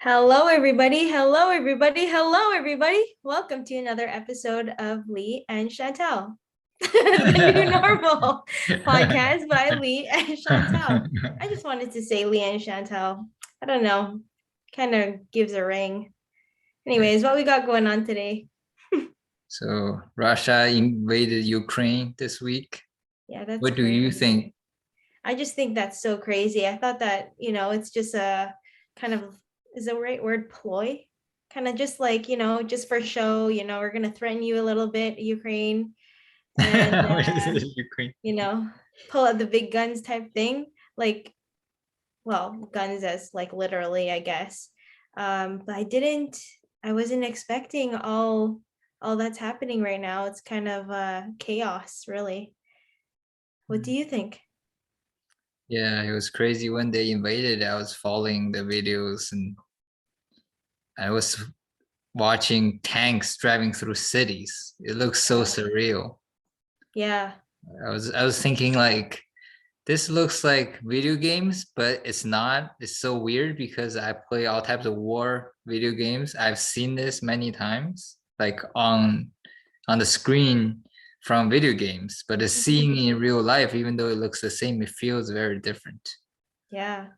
Hello, everybody. Hello, everybody. Hello, everybody. Welcome to another episode of Lee and Chantelle, the new normal podcast by Lee and Chantelle. I just wanted to say Lee and Chantelle. I don't know, kind of gives a ring. Anyways, what we got going on today? So Russia invaded Ukraine this week. Yeah, that's What do you crazy. think? I just think that's so crazy. I thought that, it's just a kind of, is the right word, ploy? Kind of just like, just for show, we're going to threaten you a little bit, Ukraine, and, What is it, Ukraine? you know, pull out the big guns type thing. Like, well, guns as like literally, I guess. But I wasn't expecting all that's happening right now. It's kind of chaos, really. What do you think? Yeah, it was crazy when they invaded. I was following the videos and I was watching tanks driving through cities. It looks so surreal. Yeah. I was thinking like this looks like video games, but it's not. It's so weird because I play all types of war video games. I've seen this many times, like on the screen from video games, but it's Mhm. seeing in real life, even though it looks the same, it feels very different. Yeah.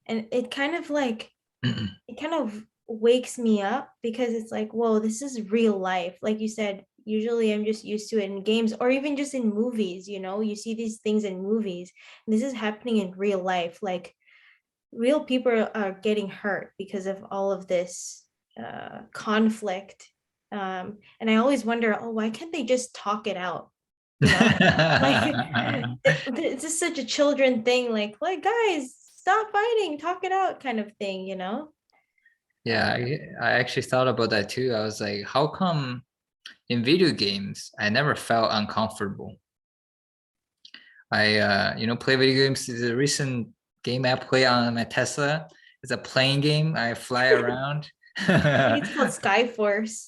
And it kind of wakes me up because it's like, whoa, this is real life. Like you said, usually I'm just used to it in games or even just in movies, you see these things in movies. And this is happening in real life. Like real people are getting hurt because of all of this conflict. And I always wonder, oh, why can't they just talk it out? You know, like it's just such a children thing. Like guys, stop fighting, talk it out, kind of thing. Yeah, Uh, I actually thought about that too. I was like, how come in video games I never felt uncomfortable? I play video games. The recent game I play on my Tesla is a plane game. I fly around I think it's called Skyforce.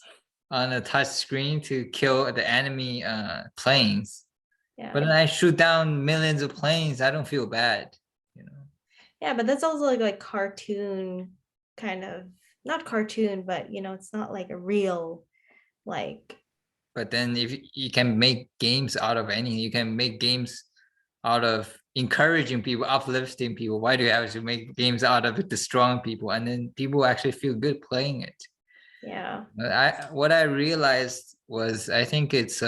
on a touch screen to kill the enemy planes. But Yeah, then I shoot down millions of planes. I don't feel bad, you know. yeah, but that's also like cartoon kind of, not cartoon, but it's not like a real like. But then if you can make games out of anything, you can make games out of encouraging people, uplifting people. Why do you have to make games out of destroying people? And then people actually feel good playing it. Yeah, But what I realized was I think it's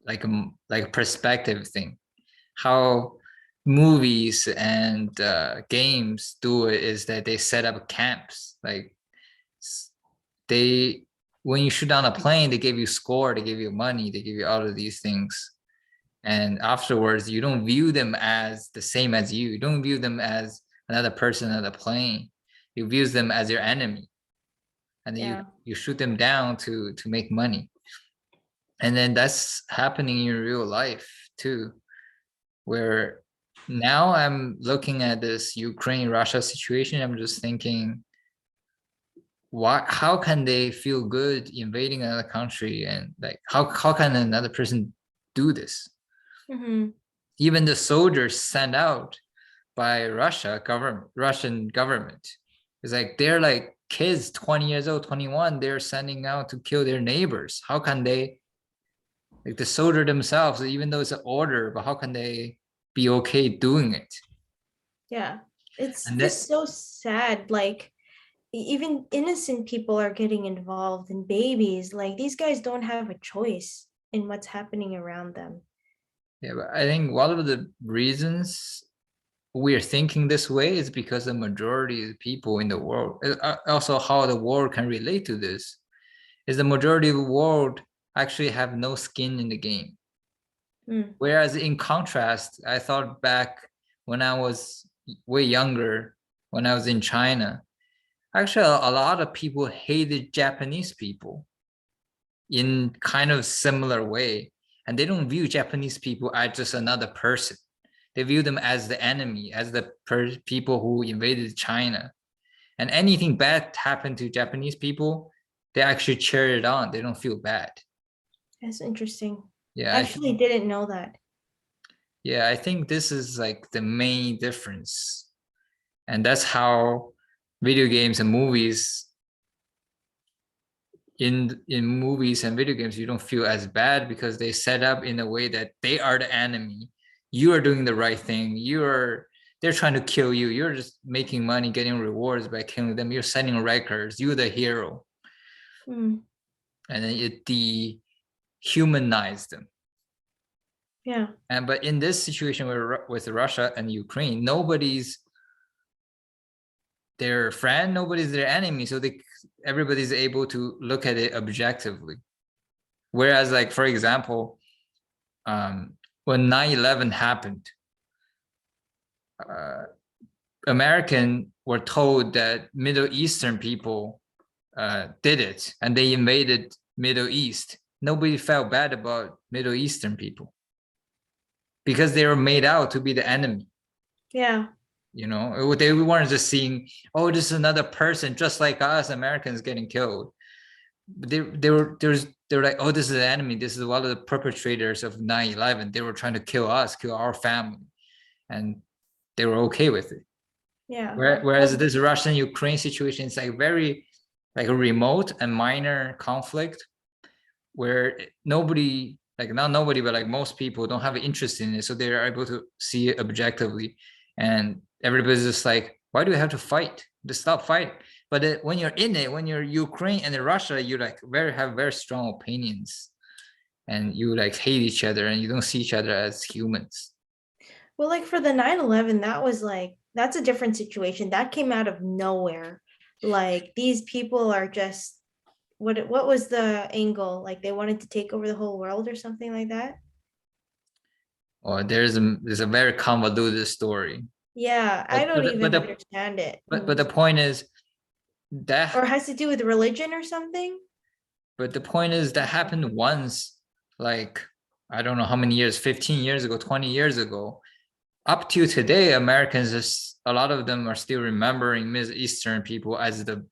like a perspective thing. How movies and games do it is that they set up camps. Like they when you shoot down a plane, they give you score, they give you money, they give you all of these things. And afterwards, you don't view them as the same as you. You don't view them as another person on the plane. You view them as your enemy, and then you yeah, you shoot them down to make money. And then that's happening in real life too, where now I'm looking at this Ukraine Russia situation. I'm just thinking, why? How can they feel good invading another country, and like how can another person do this? hmm, Even the soldiers sent out by Russian government. It's like they're like kids, 20 years old, 21, they're sending out to kill their neighbors. How can they, like the soldier themselves, even though it's an order, but how can they be okay doing it? yeah. It's And that, just so sad. Like even innocent people are getting involved and babies. Like these guys don't have a choice in what's happening around them. yeah, but I think one of the reasons we're thinking this way is because the majority of people in the world, also how the world can relate to this, is the majority of the world actually have no skin in the game. Mm, Whereas in contrast, I thought back when I was way younger, when I was in China, actually a lot of people hated Japanese people in kind of similar way. And they don't view Japanese people as just another person. They view them as the enemy, as the people who invaded China. And anything bad happened to Japanese people, they actually cheer it on. They don't feel bad. that's interesting. Yeah, I I actually think didn't know that. yeah, I think this is like the main difference. And that's how video games and movies, in movies and video games, you don't feel as bad because they set up in a way that they are the enemy. You are doing the right thing. They're trying to kill you. You're just making money, getting rewards by killing them. You're setting records. You're the hero. Mm, And then it dehumanized them. yeah. But in this situation with Russia and Ukraine, nobody's their friend, nobody's their enemy. So everybody's able to look at it objectively. Whereas, like, for example, when 9/11 happened, American were told that Middle Eastern people did it and they invaded Middle East. Nobody felt bad about Middle Eastern people because they were made out to be the enemy. Yeah. You know, they weren't just seeing, oh, this is another person just like us, Americans getting killed. They were like, oh, this is the enemy. This is one of the perpetrators of 9/11. They were trying to kill us, kill our family, and they were okay with it. Yeah. Whereas Well, this Russian-Ukraine situation is like very like a remote and minor conflict where nobody, like not nobody, but like most people don't have an interest in it. So they're able to see it objectively. And everybody's just like, why do we have to fight? Just stop fighting. But when you're in it, when you're Ukraine and Russia, you like have very strong opinions and you like hate each other and you don't see each other as humans. well, like for the 9/11, that was like that's a different situation. That came out of nowhere. Like these people are just what was the angle? Like they wanted to take over the whole world or something like that? Or there's a very convoluted story. Yeah, I don't But even understand it. but the point is that Or has to do with religion or something? But the point is that happened once, like, I don't know how many years, 15 years ago, 20 years ago. Up to today, Americans, a lot of them are still remembering Middle Eastern people as the,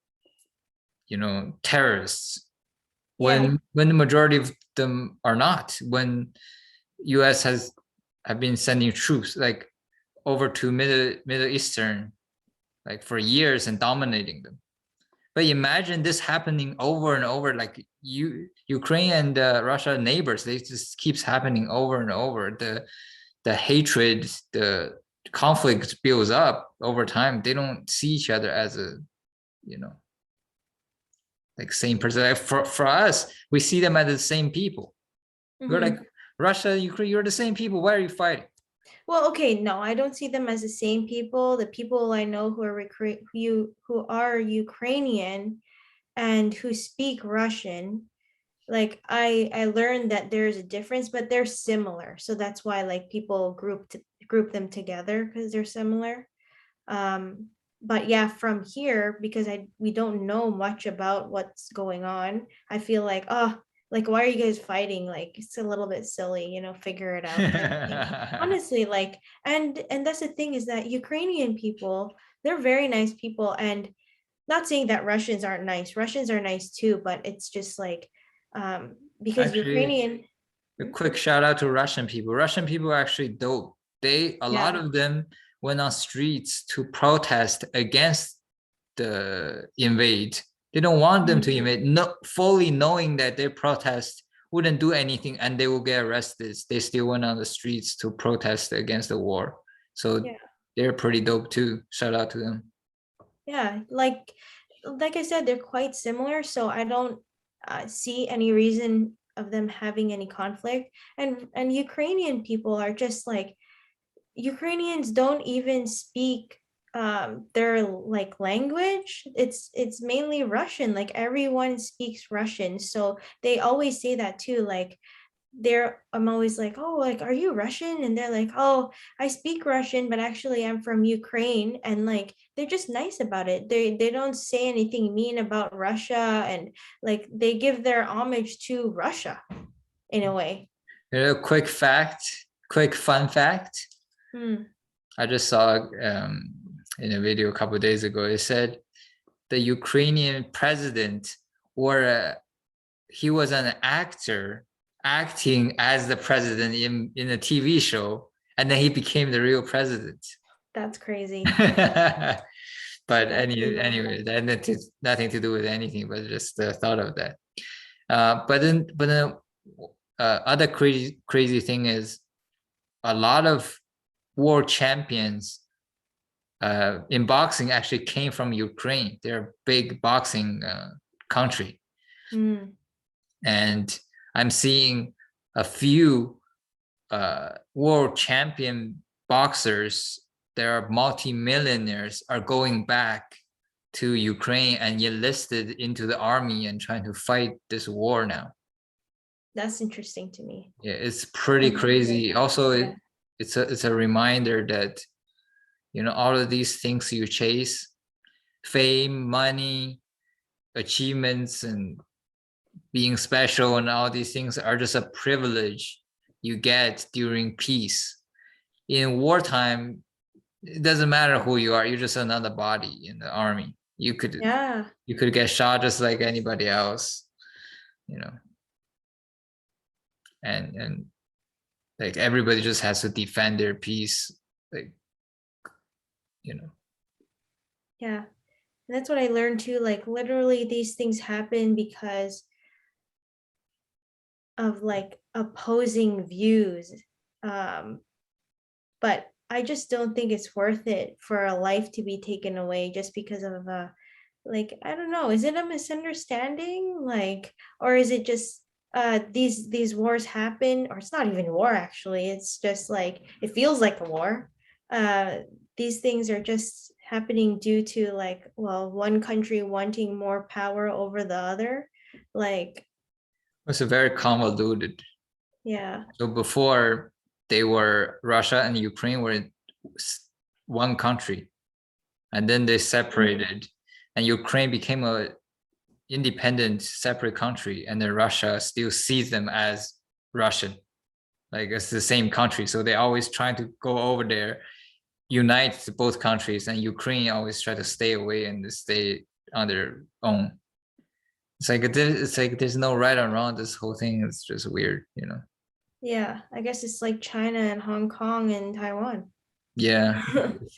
terrorists. Yeah. When the majority of them are not. When US have been sending troops like over to Middle Eastern like for years and dominating them. But imagine this happening over and over, like Ukraine and Russia neighbors. They just keeps happening over and over. The hatred, the conflict builds up over time. They don't see each other as a, you know, like same person. Like for us, we see them as the same people. We're like Mhm. Russia, Ukraine. You're the same people. Why are you fighting? Well, okay, no, I don't see them as the same people. The people I know who are who are Ukrainian and who speak Russian, like I learned that there's a difference, but they're similar. So that's why like people group them together because they're similar. But yeah, from here, because we don't know much about what's going on, I feel like, oh, like why are you guys fighting? Like it's a little bit silly, figure it out type of thing. Honestly, like, and that's the thing is that Ukrainian people, they're very nice people, and not saying that Russians aren't nice. Russians are nice too, but it's just like because Actually, Ukrainian, a quick shout out to Russian people. Russian people are actually dope. A lot yeah, of them went on streets to protest against the invade. They don't want them to mhm, invade, no, fully knowing that their protest wouldn't do anything and they will get arrested. They still went on the streets to protest against the war. So yeah. they're pretty dope too. Shout out to them. Yeah, like I said, they're quite similar, so I don't see any reason of them having any conflict. And Ukrainian people are just like Ukrainians don't even speak their like language. It's mainly Russian. Like everyone speaks Russian. So they always say that too. Like I'm always like, oh, like, are you Russian? And they're like, oh, I speak Russian, but actually I'm from Ukraine. And like they're just nice about it. They don't say anything mean about Russia, and like they give their homage to Russia in a way. Quick fun fact. Hmm. I just saw in a video a couple of days ago. It said the Ukrainian president, or he was an actor acting as the president in a TV show, and then he became the real president. That's crazy. But So But that's really anyway, that had nothing to do with anything, but just the thought of that. But then other crazy thing is a lot of world champions in boxing actually came from Ukraine. They're a big boxing country, mm, and I'm seeing a few world champion boxers that are multi-millionaires are going back to Ukraine and enlisted into the army and trying to fight this war now. that's interesting to me. Yeah, it's pretty And crazy. Also, yeah, it's a reminder that all of these things you chase, fame, money, achievements, and being special, and all these things are just a privilege you get during peace. In wartime, it doesn't matter who you are, you're just another body in the army. yeah, You could get shot just like anybody else, you know and like everybody just has to defend their peace, like you know yeah. And that's what I learned too. Like literally these things happen because of like opposing views. Um, but I just don't think it's worth it for a life to be taken away just because of like I don't know, is it a misunderstanding? Like, or is it just these wars happen, or it's not even war actually, it's just like it feels like a war. Uh these things are just happening due to like, well, one country wanting more power over the other. Like, it's a very convoluted. yeah. So before, they were Russia and Ukraine were one country, and then they Mm, separated, and Ukraine became a independent separate country, and then Russia still sees them as Russian, like it's the same country, so they always trying to go over there, unite both countries, and Ukraine always try to stay away and stay on their own. It's like there's no right or wrong. This whole thing is just weird. yeah, I guess it's like China and Hong Kong and Taiwan. Yeah,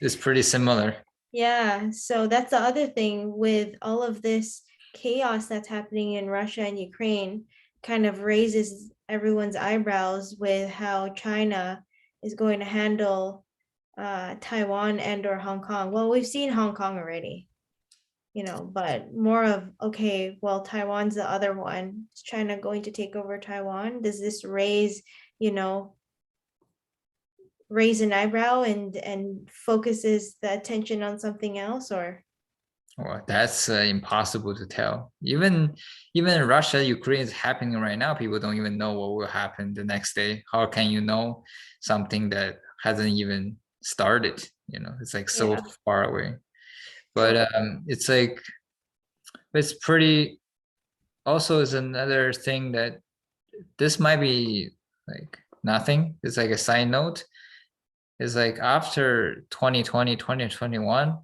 it's pretty similar. Yeah, so that's the other thing with all of this chaos that's happening in Russia and Ukraine, kind of raises everyone's eyebrows with how China is going to handle Taiwan and or Hong Kong. Well, we've seen Hong Kong already, but more of, okay, well, Taiwan's the other one. Is China going to take over Taiwan? Does this you know, raise an eyebrow and focuses the attention on something else, or Well, that's impossible to tell. Even in Russia, Ukraine is happening right now. People don't even know what will happen the next day. How can you know something that hasn't even started? It's like so yeah, far away. But true. it's like it's pretty. Also, is another thing that this might be like nothing. It's like a side note. It's like after 2020, 2021,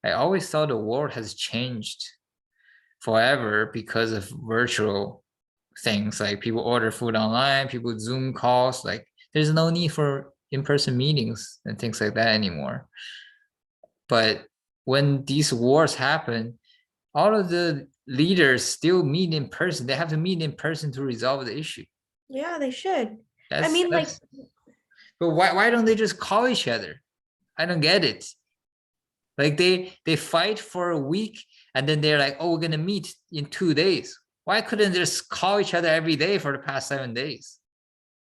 I always thought the world has changed forever because of virtual things, like people order food online, people Zoom calls, like there's no need for in-person meetings and things like that anymore. But when these wars happen, all of the leaders still meet in person. They have to meet in person to resolve the issue. Yeah, they should. I that's mean, like, that's but why don't they just call each other? I don't get it. Like they fight for a week, and then they're like, oh, we're gonna meet in 2 days. Why couldn't they just call each other every day for the past 7 days?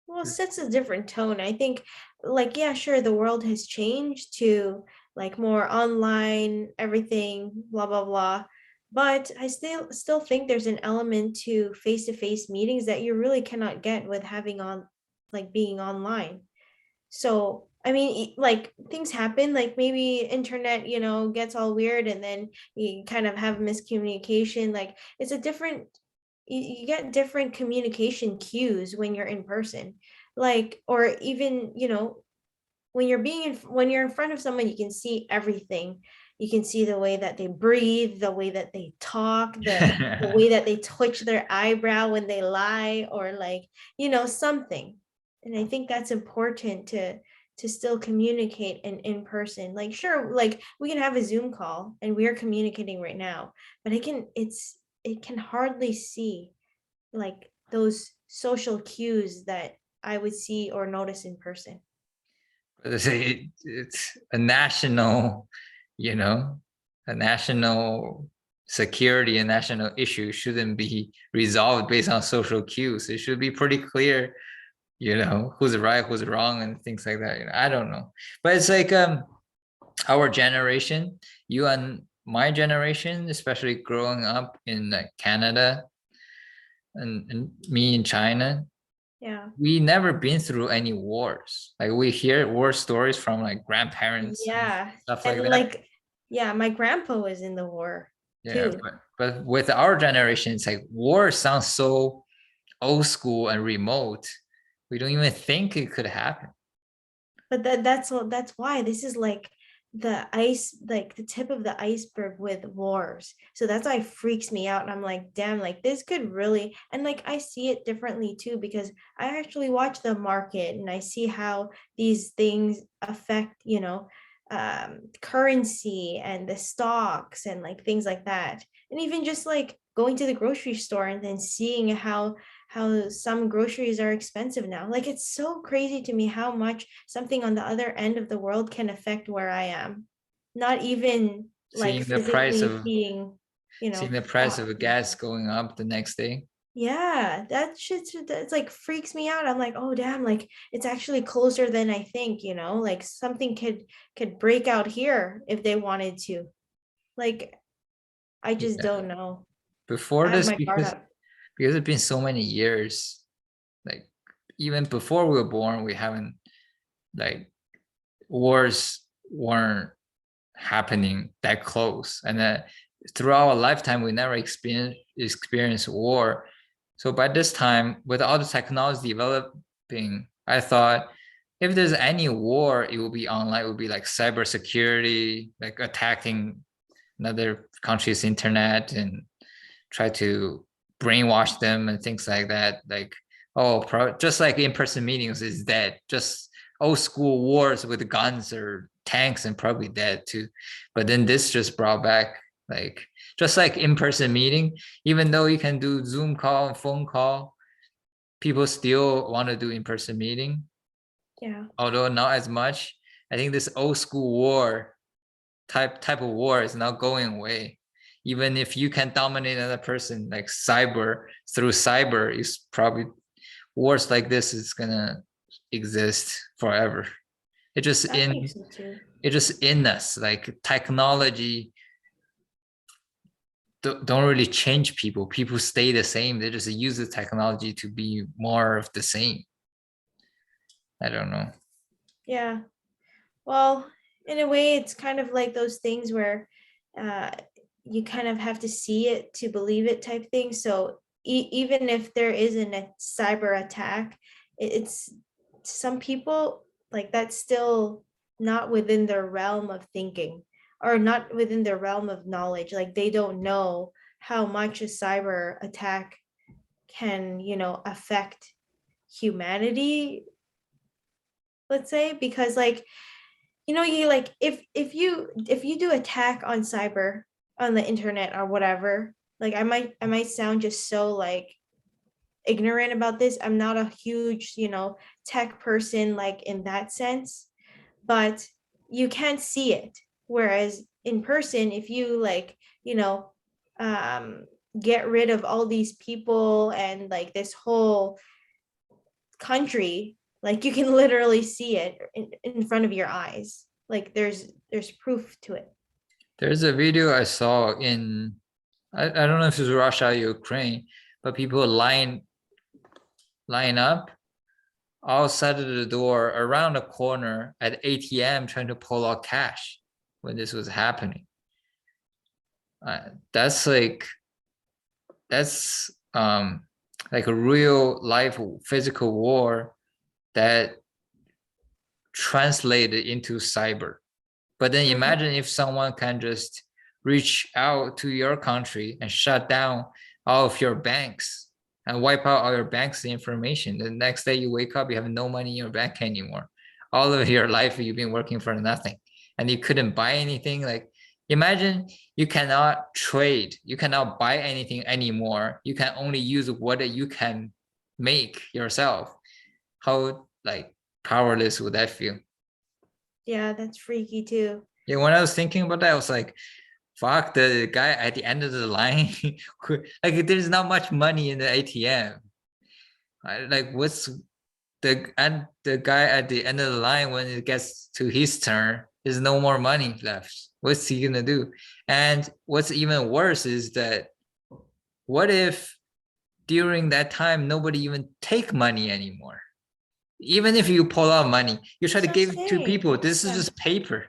well, it sets a different tone. I think, like, yeah, sure, the world has changed to like more online, everything, blah blah blah. But I still think there's an element to face-to-face meetings that you really cannot get with having on like being online. So I mean, like things happen, like maybe internet, gets all weird, and then you kind of have miscommunication. Like it's a different, you get different communication cues when you're in person. Like, or even, when you're in front of someone, you can see everything. You can see the way that they breathe, the way that they talk, the way that they twitch their eyebrow when they lie, or like, something. And I think that's important to still communicate in person. Like sure, like we can have a Zoom call and we are communicating right now, but it can hardly see like those social cues that I would see or notice in person. It's a national, you know, a national security and national issue shouldn't be resolved based on social cues. It should be pretty clear, who's right, who's wrong, and things like that. I don't know, but it's like our generation, you and my generation, especially growing up in like Canada and me in China, Yeah. we never been through any wars. Like we hear war stories from like grandparents and Yeah. stuff like And that. like, yeah, my grandpa was in the war Yeah, too. but with our generation, it's like war sounds so old school and remote. We don't even think it could happen. But that's why this is like the ice, like the tip of the iceberg with wars. So that's why it freaks me out. And I'm like, damn, like this could really, and like I see it differently too, because I actually watch the market and I see how these things affect, currency and the stocks and like things like that. And even just like going to the grocery store and then seeing how some groceries are expensive now. Like it's so crazy to me how much something on the other end of the world can affect where I am. Not even like Seeing the price physically of seeing, seeing the price of gas going up the next day. yeah, that shit's that's like freaks me out. I'm like, oh damn, like it's actually closer than I think, like something could break out here if they wanted to. Like I just Yeah. don't know. Before I have this, my guard because up. it's been so many years, like even before we were born, we haven't like wars weren't happening that close, and then throughout our lifetime we never experienced war. So by this time, with all the technology developing, I thought if there's any war, it will be online. It would be like cybersecurity, like attacking another country's internet and try to brainwash them and things like that. Like, oh, just like in-person meetings is dead. Just old school wars with guns or tanks and probably dead too. But then this just brought back like just like in-person meeting, even though you can do Zoom call and phone call, people still want to do in-person meeting, Yeah. although not as much. I think this old school war type of war is not going away. Even if you can dominate another person like cyber, is probably wars like this is gonna exist forever. It just I think in so too. it just in us. Like technology don't really change people. People stay the same. They just use the technology to be more of the same. I don't know. Yeah. Well, in a way, it's kind of like those things where uh, you kind of have to see it to believe it type thing. So even if there isn't a cyber attack, it's some people like that's still not within their realm of thinking or not within their realm of knowledge. Like they don't know how much a cyber attack can, affect humanity, let's say, because like you like if you do attack on cyber on the internet or whatever, like I might sound just so like ignorant about this. I'm not a huge tech person like in that sense, but you can't see it, whereas in person if you like um get rid of all these people and like this whole country, like you can literally see it in front of your eyes. Like there's proof to it. There's a video I saw in I don't know if it's Russia or Ukraine, but people line up outside of the door around the corner at ATM trying to pull out cash when this was happening. That's that's like a real life physical war that translated into cyber. But then Mhm. imagine if someone can just reach out to your country and shut down all of your banks and wipe out all your bank's information. The next day you wake up, you have no money in your bank anymore. all of your life you've been working for nothing and you couldn't buy anything. Like imagine you cannot trade, you cannot buy anything anymore. You can only use what you can make yourself. How like powerless would that feel? Yeah, that's freaky too. Yeah, when I was thinking about that, I was like, fuck, the guy at the end of the line, like there's not much money in the ATM. Like what's the guy at the end of the line when it gets to his turn, there's no more money left. What's he gonna do? And what's even worse is that what if during that time nobody even take money anymore? Even if you pull out money, you try That's to what I'm give it to saying. people. This is Yeah. just paper.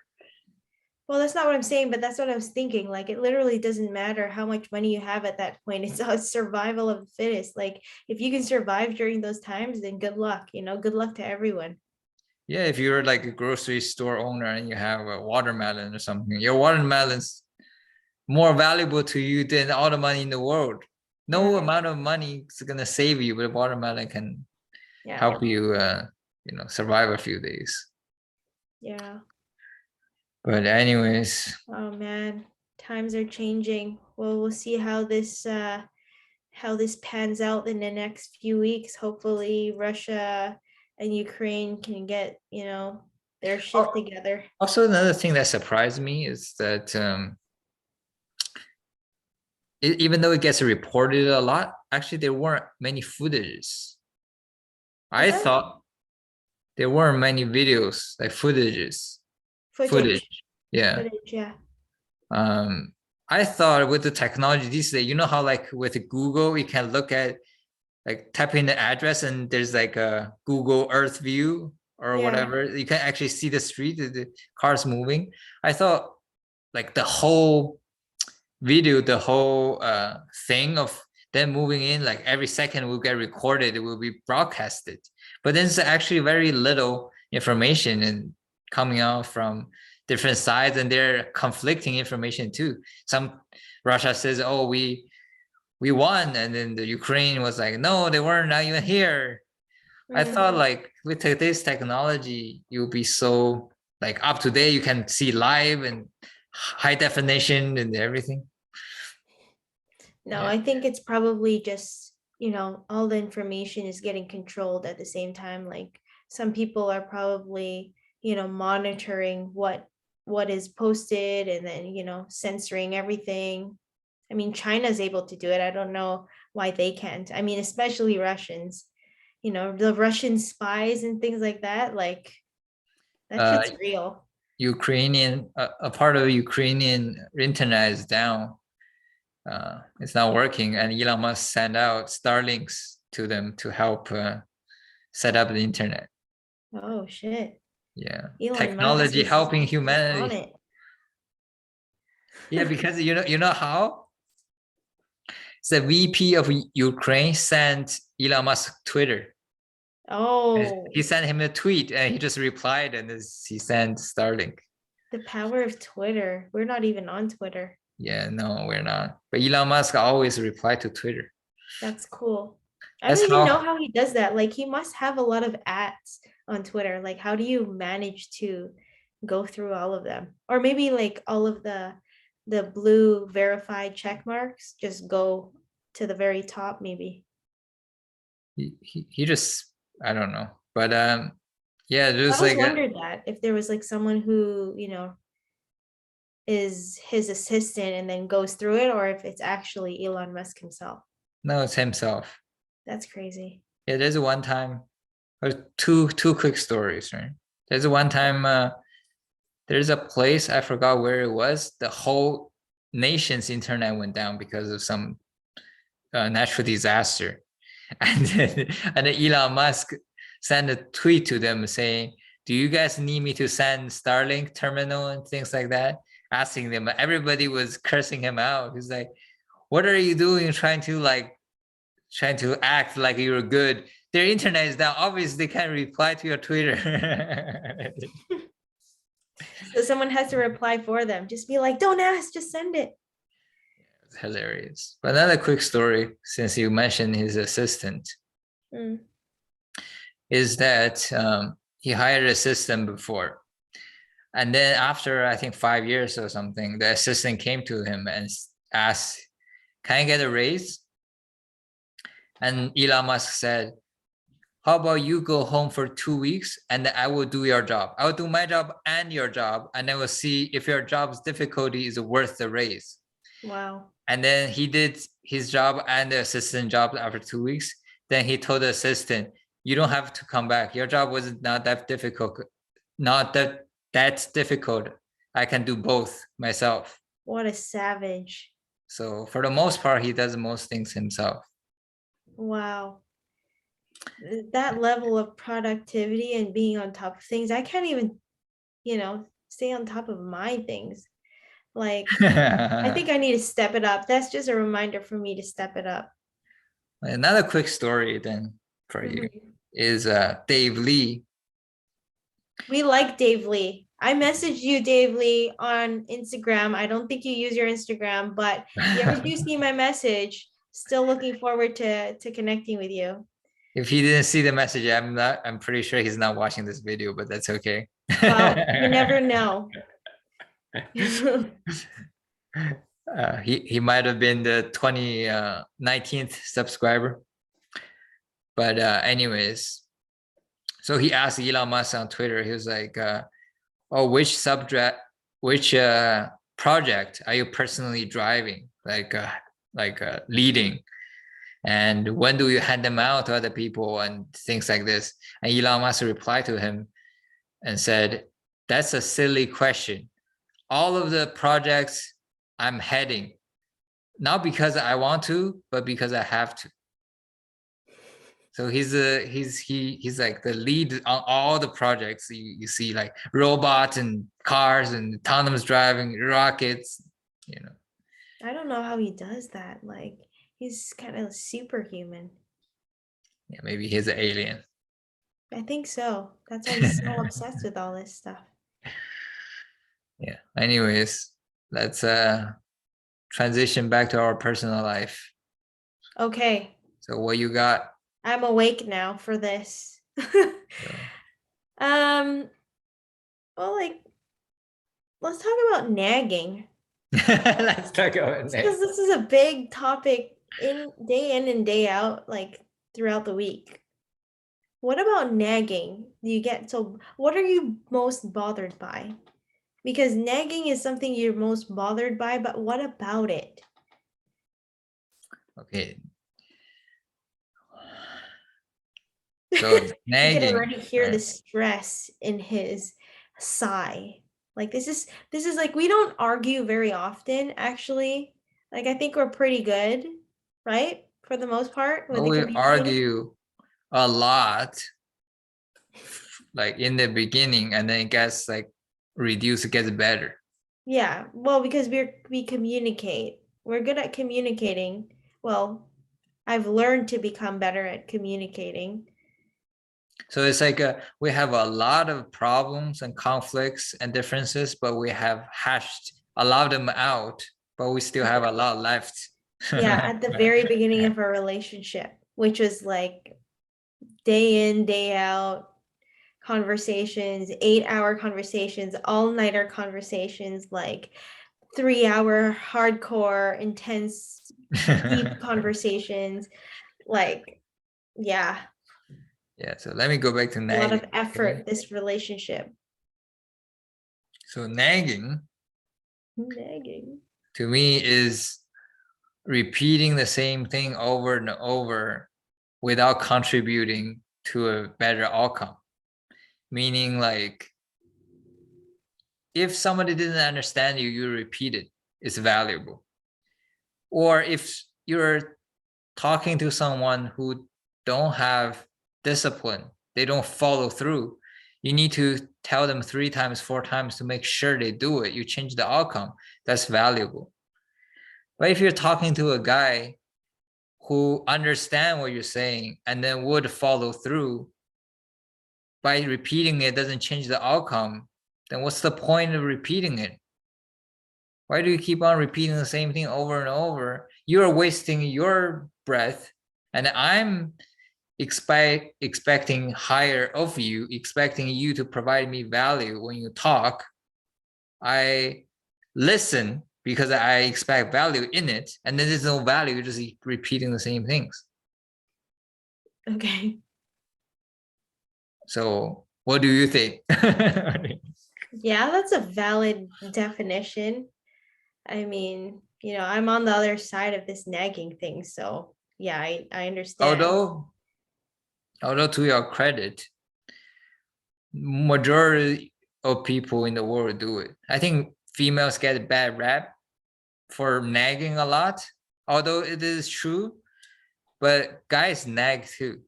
Well, that's not what I'm saying, but that's what I was thinking. Like, it literally doesn't matter how much money you have at that point. It's a survival of the fittest. Like, if you can survive during those times, then good luck. Good luck to everyone. Yeah, if you're like a grocery store owner and you have a watermelon or something, your watermelon's more valuable to you than all the money in the world. No Right. amount of money is gonna save you, but watermelon can Yeah. help you, survive a few days. Yeah. But anyways, Oh man, times are changing. Well, we'll see how this pans out in the next few weeks. Hopefully, Russia and Ukraine can get, their shit oh, together. also another thing that surprised me is that even though it gets reported a lot, actually there weren't many footages. Was I that thought there weren't many videos like footage. footage? Yeah. Footage, yeah. Um, I thought with the technology these days, you know how like with Google, you can look at like type in the address and there's like a Google Earth view or Yeah. whatever. You can actually see the street, the cars moving. I thought like the whole video, the whole thing of them moving in, like every second will get recorded, it will be broadcasted. But then it's actually very little information and coming out from different sides, and they're conflicting information too. Some Russia says, "Oh, we won," and then the Ukraine was like, "No, they weren't not even here." I thought Mm. like with today's technology, you'll be so like up to date. You can see live and high definition and everything. No, Yeah. I think it's probably just, all the information is getting controlled at the same time. Like, some people are probably, monitoring what is posted, and then, censoring everything. I mean, China's able to do it. I don't know why they can't. I mean, especially Russians. The Russian spies and things like that. Like, that Uh, shit's real. Ukrainian, a part of Ukrainian internet is down. It's not working, and Elon Musk sent out Starlinks to them to help set up the internet. Oh shit. Yeah, Elon Musk technology is helping he's on humanity. it. Yeah, because you know how the VP of Ukraine sent Elon Musk Twitter. And Oh, he sent him a tweet, and he just replied, and he sent Starlink. the power of Twitter. We're not even on Twitter. Yeah, no, we're not. But Elon Musk always reply to Twitter. That's cool. I don't That's even know how how he does that. Like, he must have a lot of ads on Twitter. Like, how do you manage to go through all of them? Or maybe like all of the blue verified check marks just go to the very top, maybe. he just, I don't know. But yeah, I there's always like wondered that if there was like someone who, is his assistant and then goes through it, or if it's actually Elon Musk himself. no, it's himself. That's crazy. Yeah, there's one time, or two quick stories, right? There's one time there's a place, I forgot where it was. The whole nation's internet went down because of some natural disaster. And then Elon Musk sent a tweet to them saying, "Do you guys need me to send Starlink terminal and things like that?" Asking them. Everybody was cursing him out. He's like, "What are you doing? Trying to act like you're good. Their internet is down. Obviously, they can't reply to your Twitter." So someone has to reply for them. Just be like, don't ask, just send it. It's hilarious. But another quick story, since you mentioned his assistant, Mm. is that he hired an assistant before. And then after, I think 5 years or something, the assistant came to him and asked, can I get a raise? And Elon Musk said, how about you go home for 2 weeks and then I will do your job. I will do my job and your job. And then we'll see if your job's difficulty is worth the raise. Wow. And then he did his job and the assistant job after 2 weeks. Then he told the assistant, you don't have to come back. Your job was not that difficult. Not that's difficult. I can do both myself. What a savage. So for the most part, he does most things himself. Wow. That level of productivity and being on top of things, I can't even, stay on top of my things. Like, I think I need to step it up. That's just a reminder for me to step it up. Another quick story then for you is Dave Lee. We like Dave Lee. I messaged you, Dave Lee, on Instagram. I don't think you use your Instagram, but if you ever do see my message, still looking forward to connecting with you. If he didn't see the message, I'm pretty sure he's not watching this video, but that's okay. Well, you never know. He might have been the 19th subscriber. But anyways, so he asked Elon Musk on Twitter, he was like, oh, which project are you personally driving? Like leading? And when do you hand them out to other people and things like this? And Elon Musk replied to him and said, that's a silly question. All of the projects I'm heading, not because I want to, but because I have to. So he's like the lead on all the projects you see, like robots and cars and autonomous driving, rockets, I don't know how he does that. Like, he's kind of superhuman. Yeah, maybe he's an alien. I think so. That's why he's so obsessed with all this stuff. Yeah. Anyways, let's transition back to our personal life. Okay. So what you got? I'm awake now for this. Well, like, let's talk about nagging. Let's talk about nagging. Because this is a big topic in and day out, like throughout the week. What about nagging? What are you most bothered by? Because nagging is something you're most bothered by, but what about it? Okay. So nagging. You can already hear the stress in his sigh. Like this is like, we don't argue very often, actually. Like, I think we're pretty good, right? For the most part. We argue a lot, like in the beginning, and then it gets like reduced, it gets better. Yeah, well, because we communicate. We're good at communicating. Well, I've learned to become better at communicating. So it's like we have a lot of problems and conflicts and differences, but we have hashed a lot of them out, but we still have a lot left. Yeah, at the very beginning of our relationship, which was like day in, day out conversations, 8-hour conversations, all-nighter conversations, like 3-hour hardcore, intense, deep conversations. Like, yeah. Yeah, so let me go back to nagging. A lot of effort, this relationship. So nagging to me is repeating the same thing over and over without contributing to a better outcome. Meaning, like, if somebody didn't understand you, you repeat it, it's valuable. Or if you're talking to someone who don't have discipline, they don't follow through, you need to tell them 3 times, 4 times to make sure they do it. You change the outcome. That's valuable. But if you're talking to a guy who understands what you're saying and then would follow through, by repeating it doesn't change the outcome, then what's the point of repeating it? Why do you keep on repeating the same thing over and over? You're wasting your breath, and I'm expecting higher of you, expecting you to provide me value when you talk. I listen because I expect value in it, and then there's no value, you're just repeating the same things. Okay. So what do you think? Yeah, that's a valid definition. I mean, I'm on the other side of this nagging thing, so yeah, I understand. although although to your credit, majority of people in the world do it. I think females get a bad rap for nagging a lot, although it is true, but guys nag too.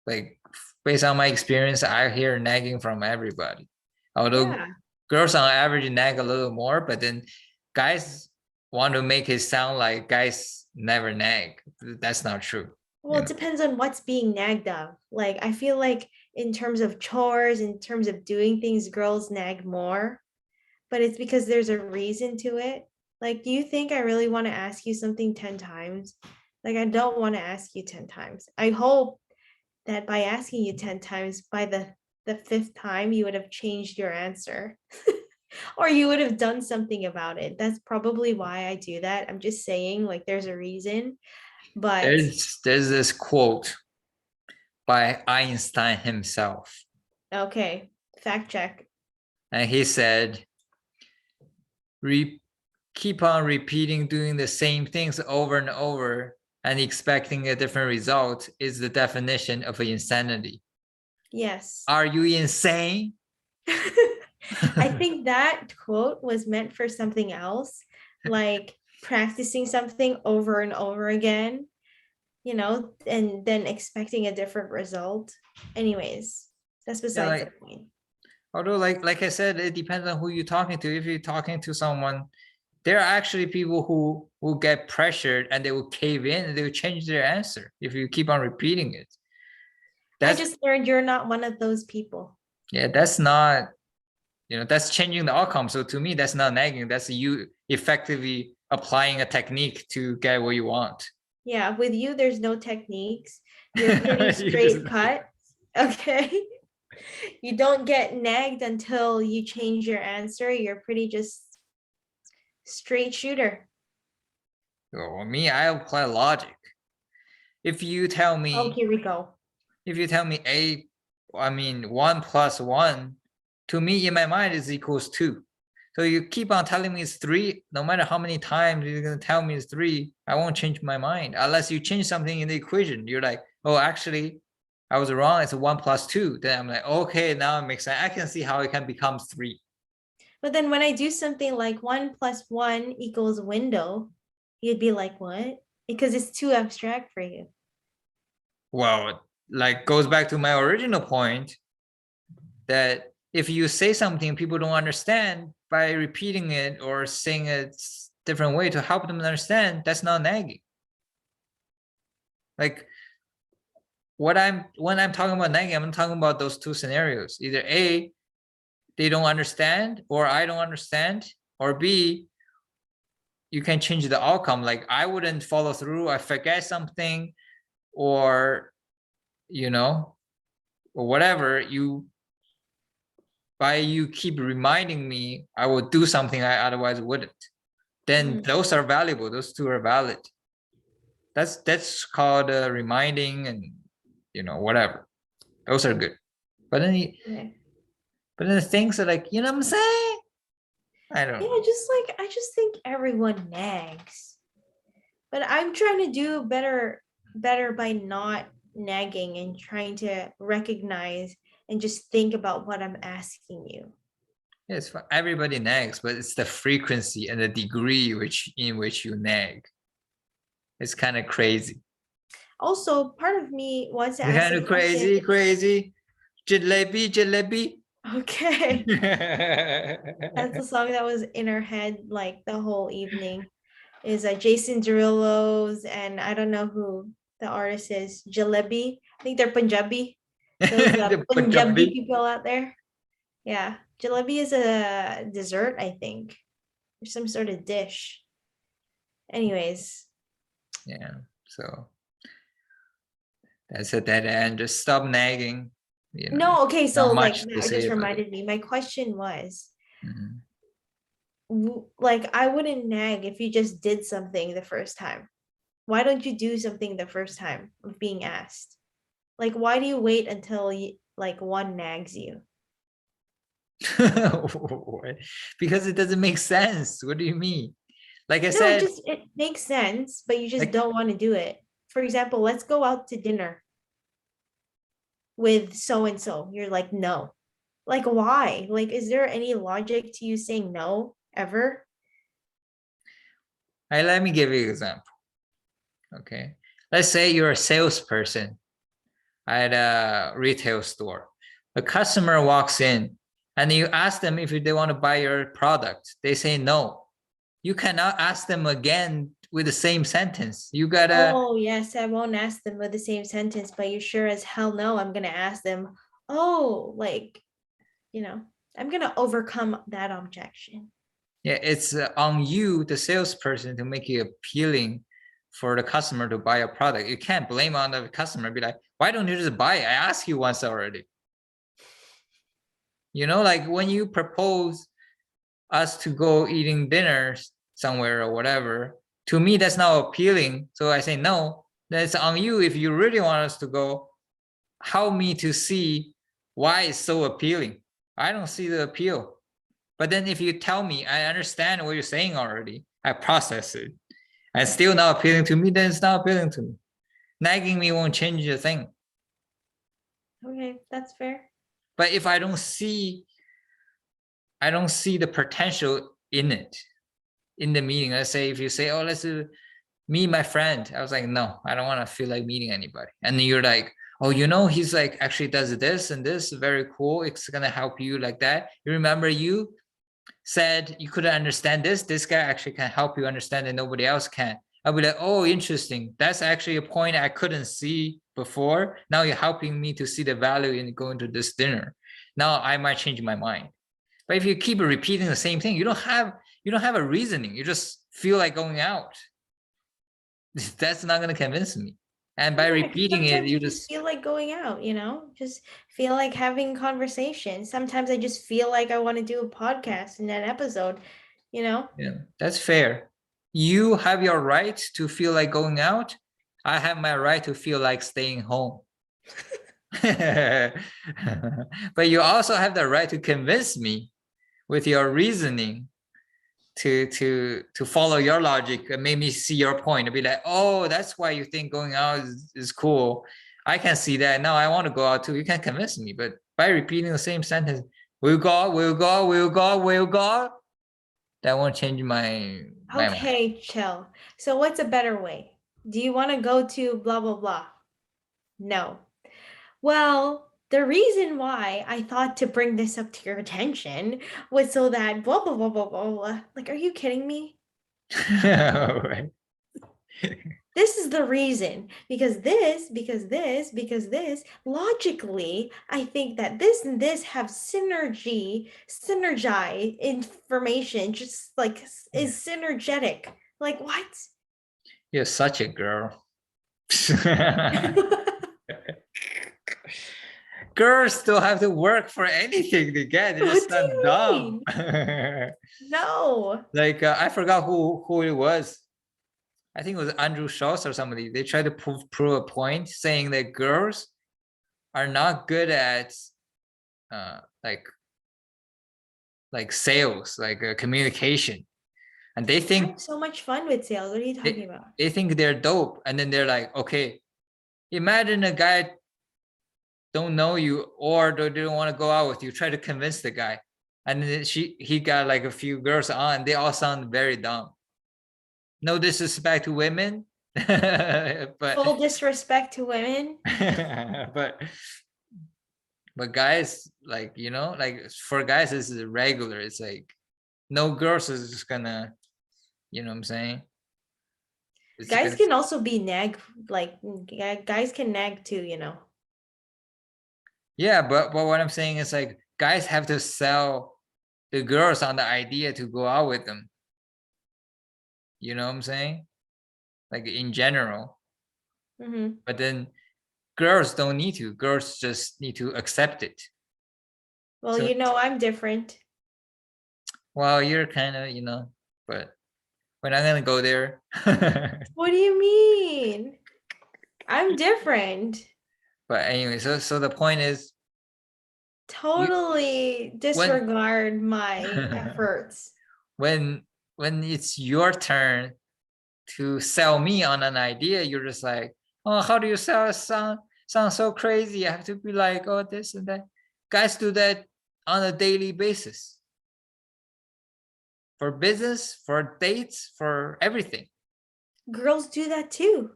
Like, based on my experience, I hear nagging from everybody. Although Yeah. girls on average nag a little more, but then guys want to make it sound like guys never nag. That's not true. Well, it depends on what's being nagged of. Like, I feel like in terms of chores, in terms of doing things, girls nag more, but it's because there's a reason to it. Like, do you think I really want to ask you something 10 times? Like, I don't want to ask you 10 times. I hope that by asking you 10 times, by the fifth time, you would have changed your answer or you would have done something about it. That's probably why I do that. I'm just saying, like, there's a reason, but There's this quote by Einstein himself, okay, fact check. and he said, keep on repeating doing the same things over and over and expecting a different result is the definition of insanity. Yes. Are you insane? I think that quote was meant for something else, like practicing something over and over again, and then expecting a different result. Anyways, that's Yeah, besides the like, point. although like I said, it depends on who you're talking to. If you're talking to someone, there are actually people who will get pressured and they will cave in and they will change their answer if you keep on repeating it. I That's just learned you're not one of those people. Yeah, that's not, that's changing the outcome. So to me, that's not nagging. That's you effectively applying a technique to get what you want. Yeah, with you, there's no techniques. You're pretty You just straight cut. Okay. You don't get nagged until you change your answer. You're pretty just straight shooter. me, I apply logic. If you tell Oh, me, here we go. if you tell me one plus one, to me in my mind is equals two. So you keep on telling me it's three, no matter how many times you're gonna tell me it's three, I won't change my mind unless you change something in the equation. You're like, oh, actually, I was wrong. It's a one plus two. Then I'm like, okay, now it makes sense. I can see how it can become three. But then when I do something like 1 + 1 = window, you'd be like, what? Because it's too abstract for you. Well, like goes back to my original point that if you say something people don't understand by repeating it or saying it different way to help them understand, that's not nagging. Like when I'm talking about nagging, I'm talking about those two scenarios. Either A, they don't understand, or I don't understand, or B, you can change the outcome. Like I wouldn't follow through, I forget something, or or whatever. By you keep reminding me, I will do something I otherwise wouldn't. Then Mm, those are valuable. Those two are valid. That's called reminding, and whatever. Those are good. But then okay. the things are like, what I'm saying? I don't Yeah, know. I just think everyone nags. But I'm trying to do better by not nagging and trying to recognize and just think about what I'm asking you. Yes, for everybody nags, but it's the frequency and the degree in which you nag. It's kind of crazy. Also, part of me wants to It's ask kind the of question, crazy. Jalebi, jalebi. okay, that's the song that was in our head like the whole evening. Is Jason Derulo's, and I don't know who the artist is. Jalebi. I think they're Punjabi. Those The Punjabi Punjabi. people out there. Yeah, jalebi is a dessert, I think, or some sort of dish. Anyways, Yeah. So That's a dead end. Just stop nagging. No, okay, so Not like much to that say just about it. reminded me. My question was, Mhm. like, I wouldn't nag if you just did something the first time. Why don't you do something the first time of being asked? Like, why do you wait until like one nags you? Because it doesn't make sense. What do you mean? Like I No, said, it makes sense, but you just like don't want to do it. For example, let's go out to dinner with so and so. You're like, no. Like, why? Like, is there any logic to you saying no ever? let me give you an example. Okay. Let's say you're a salesperson at a retail store. A customer walks in and you ask them if they want to buy your product. They say no. You cannot ask them again with the same sentence. You gotta, Oh, yes, I won't ask them with the same sentence, but you sure as hell know I'm gonna ask them, oh, like, you know, I'm gonna overcome that objection. yeah, it's on you, the salesperson, to make it appealing for the customer to buy a product. You can't blame on the customer. Be like, why don't you just buy it? I asked you once already. Like when you propose us to go eating dinner somewhere or whatever, to me that's not appealing. So I say no. That's on you. If you really want us to go, help me to see why it's so appealing. I don't see the appeal. But then if you tell me I understand what you're saying already, I process it, and still not appealing to me, then it's not appealing to me. Nagging me won't change a thing. Okay, that's fair. But if I don't see the potential in it, in the meeting. Let's say if you say, oh, let's meet my friend. I was like, no, I don't want to feel like meeting anybody. And then you're like, oh, he's like actually does this and this, very cool. It's gonna help you like that. You remember you said you couldn't understand this guy actually can help you understand and nobody else can. I'll be like, oh, interesting. That's actually a point I couldn't see before. Now you're helping me to see the value in going to this dinner. Now I might change my mind. But if you keep repeating the same thing, you don't have a reasoning. You just feel like going out. That's not going to convince me. And by Yeah, because repeating it, sometimes you you just just, feel like going out, just feel like having conversation. Sometimes I just feel like I want to do a podcast in that episode, you know? yeah, that's fair. You have your right to feel like going out. I have my right to feel like staying home. But you also have the right to convince me with your reasoning to follow your logic and make me see your point and be like, oh, that's why you think going out is cool. I can see that. Now I want to go out too. You can convince me, but by repeating the same sentence, we'll go, we'll go, we'll go, we'll go, that won't change my mind. Okay, chill. So what's a better way? Do you want to go to blah blah blah? No. Well, the reason why I thought to bring this up to your attention was so that blah blah blah blah blah. Blah. Like, are you kidding me? Right. This is the reason because this logically I think that this and this have synergize information just like is synergetic. Like what? You're such a girl. Girls still have to work for anything they get. They're What just do not you dumb. mean? No. Like I forgot who it was. I think it was Andrew Schultz or somebody. They tried to prove a point saying that girls are not good at uh, like sales, like communication, and they I think have so much fun with sales. What are you talking they, about? they think they're dope, and then they're like, okay, imagine a guy don't know you or they don't want to go out with you. Try to convince the guy, and then he got like a few girls on. They all sound very dumb. No disrespect to women, but Full disrespect to women. but guys, like like for guys this is regular. It's like no girls is just gonna, what I'm saying, it's Guys gonna, can also be nag, like guys can nag too. yeah, but what I'm saying is like guys have to sell the girls on the idea to go out with them. You know what I'm saying? Like in general. Hmm. But then girls don't need to. Girls just need to accept it. Well, So, you know, I'm different. well, you're kind of, but we're not gonna go there. What do you mean? I'm different. But anyway, so the point is, you Totally when disregard my efforts. when when it's your turn to sell me on an idea, you're just like, oh, how do you sell a song? Sounds so crazy. I have to be like, oh, this and that. Guys do that on a daily basis for business, for dates, for everything. Girls do that too.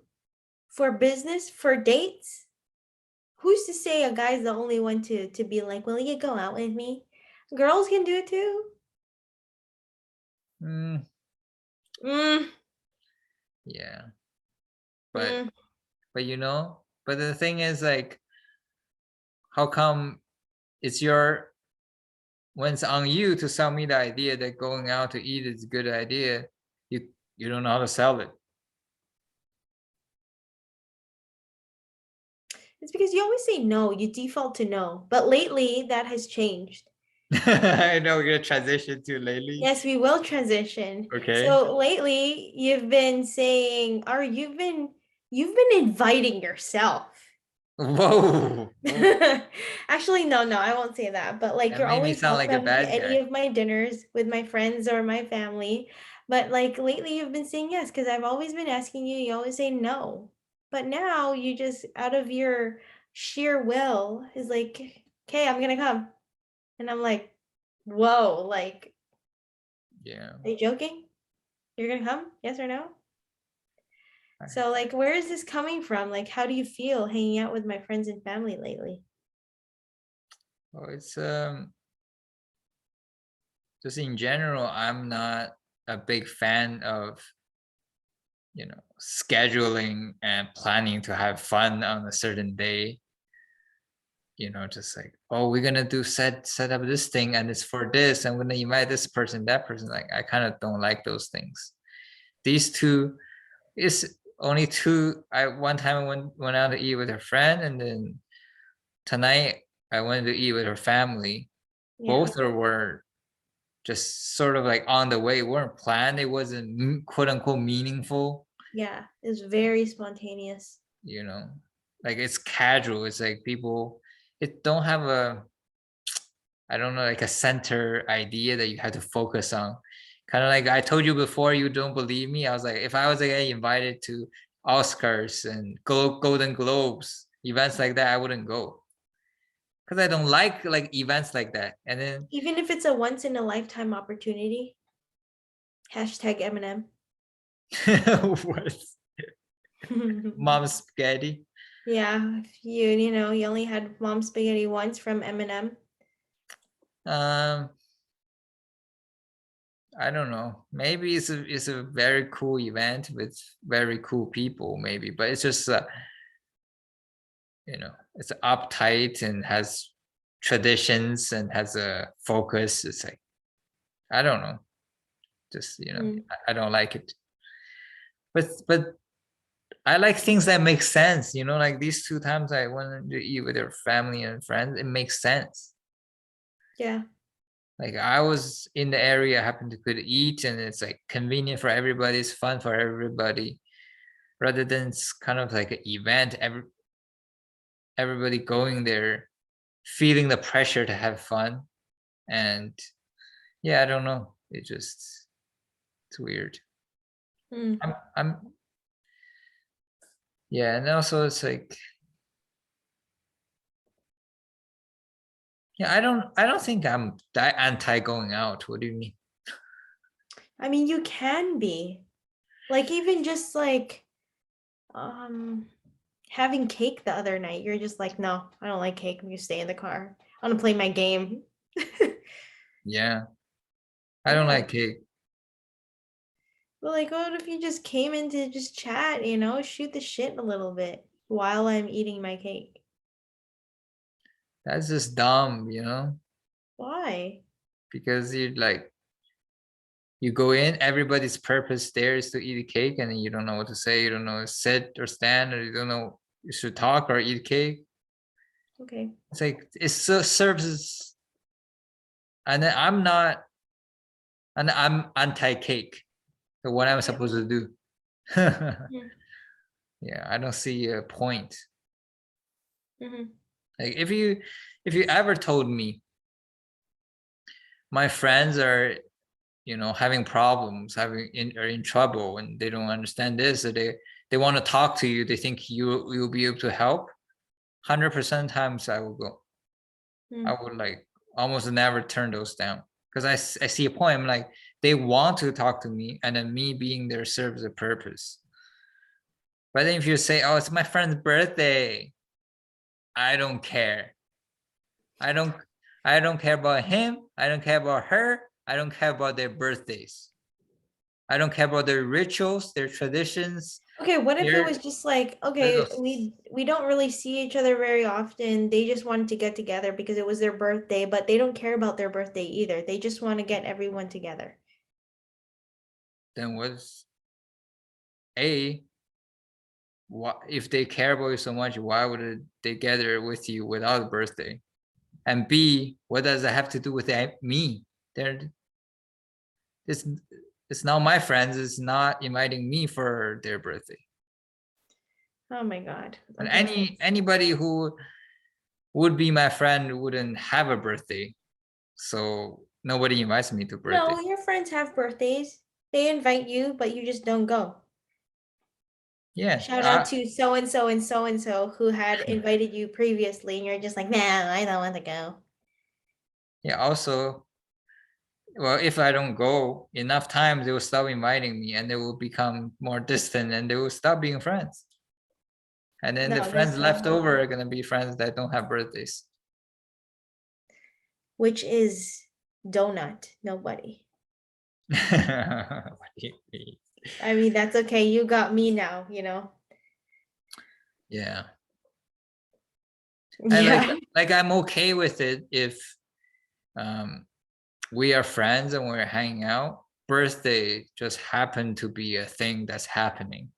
For business, for dates. Who's to say a guy's the only one to be like, will you go out with me? Girls can do it too. Mm, Mm, yeah, but mm. but the thing is, like, how come it's your when it's on you to sell me the idea that going out to eat is a good idea, you don't know how to sell it. It's because you always say no, you default to no. But lately that has changed. I know we're gonna transition to lately. Yes, we will transition. Okay. So lately you've been saying, or you've been inviting yourself. Whoa. Whoa. Actually, no, no, I won't say that. But like, That you're made me always sound like a welcome to bad any guy. of my dinners with my friends or my family. But like lately, you've been saying yes because I've always been asking you. You always say no. But now you just, out of your sheer will, is like, okay, I'm gonna come, and I'm like, whoa, like, Yeah. are you joking? You're gonna come? Yes or no? I- So like, where is this coming from? Like, how do you feel hanging out with my friends and family lately? Well, it's just in general, I'm not a big fan of scheduling and planning to have fun on a certain day. Just like, oh, we're gonna do set up this thing and it's for this, and we're gonna invite this person, that person. Like, I kind of don't like those things. These two is only two. I one time I went out to eat with her friend, and then tonight I went to eat with her family. Yeah. Both were just sort of like on the way. It weren't planned. It wasn't quote unquote meaningful. Yeah, it's very spontaneous. You know, like it's casual. It's like people it don't have a I don't know, like a center idea that you have to focus on. Kind of like I told you before, you don't believe me. I was like, if I was like invited to Oscars and Golden Globes, events like that, I wouldn't go because I don't like events like that. And then Even if it's a once in a lifetime opportunity. Hashtag Eminem. what? Mom spaghetti. Yeah, if you only had mom spaghetti once from Eminem. Um, I don't know. Maybe it's a very cool event with very cool people, maybe, but it's just it's uptight and has traditions and has a focus. It's like I don't know. Just Mm. I don't like it. But I like things that make sense. Like these two times I went to eat with your family and friends, it makes sense. Yeah. Like I was in the area, I happened to could eat, and it's like convenient for everybody. It's fun for everybody, rather than it's kind of like an event. Everybody going there, feeling the pressure to have fun, and yeah, I don't know. It's weird. Mm. I'm yeah, and also it's like yeah, I don't think I'm that anti going out. What do you mean? I mean, you can be. Like even just like um having cake the other night, you're just like, no, I don't like cake. I'm gonna stay in the car. I want to play my game. Yeah, I don't Yeah. like cake. But like, what if you just came in to just chat, shoot the shit a little bit while I'm eating my cake? That's just dumb, Why? because you go in, everybody's purpose there is to eat a cake, and then you don't know what to say, you don't know sit or stand, or you don't know you should talk or eat cake. Okay. It's like it serves, and then I'm anti-cake. So what am I Yeah. supposed to do? Mhm. Yeah, I don't see a point. Mhm. Like if you ever told me my friends are, having problems, are in trouble, and they don't understand this, or they want to talk to you, they think you'll be able to help. 100% times I will go. I Mm. would like almost never turn those down because I see a point. I'm like, they want to talk to me, and then me being there serves a purpose. But then if you say, "Oh, it's my friend's birthday," I don't care. I don't I don't care about him. I don't care about her. I don't care about their birthdays. I don't care about their rituals, their traditions. Okay, what if it Their was just like, little okay, we don't really see each other very often. They just wanted to get together because it was their birthday, but they don't care about their birthday either. They just want to get everyone together. then was a what if they care about you so much? Why would they gather with you without a birthday? And B, what does that have to do with me? They're it's it's not my friends. It's not inviting me for their birthday. Oh my God. And Okay. anybody who would be my friend wouldn't have a birthday, so nobody invites me to birthday. No, your friends have birthdays. They invite you, but you just don't go. Yeah, Shout out to so and so and so and so who had invited you previously, and you're just like, nah, I don't want to go. yeah. Also, well, if I don't go enough times, they will stop inviting me, and they will become more distant, and they will stop being friends. And then the No, friends that's not left how it over are works. gonna be friends that don't have birthdays. Which is donut, nobody. What do you mean? I mean, that's okay. You got me now, you know? Yeah, and like Yeah. like I'm okay with it if um we are friends and we're hanging out. Birthday just happened to be a thing that's happening,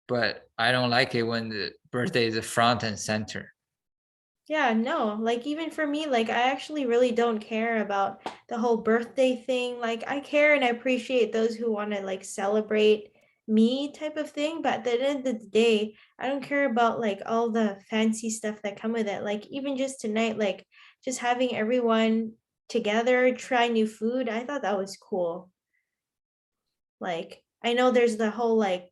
but I don't like it when the birthday is the front and center. Yeah, no, like even for me, like I actually really don't care about the whole birthday thing. Like I care and I appreciate those who want to like celebrate me type of thing, but at the end of the day, I don't care about like all the fancy stuff that come with it. Like even just tonight, like just having everyone together try new food, I thought that was cool. Like I know there's the whole like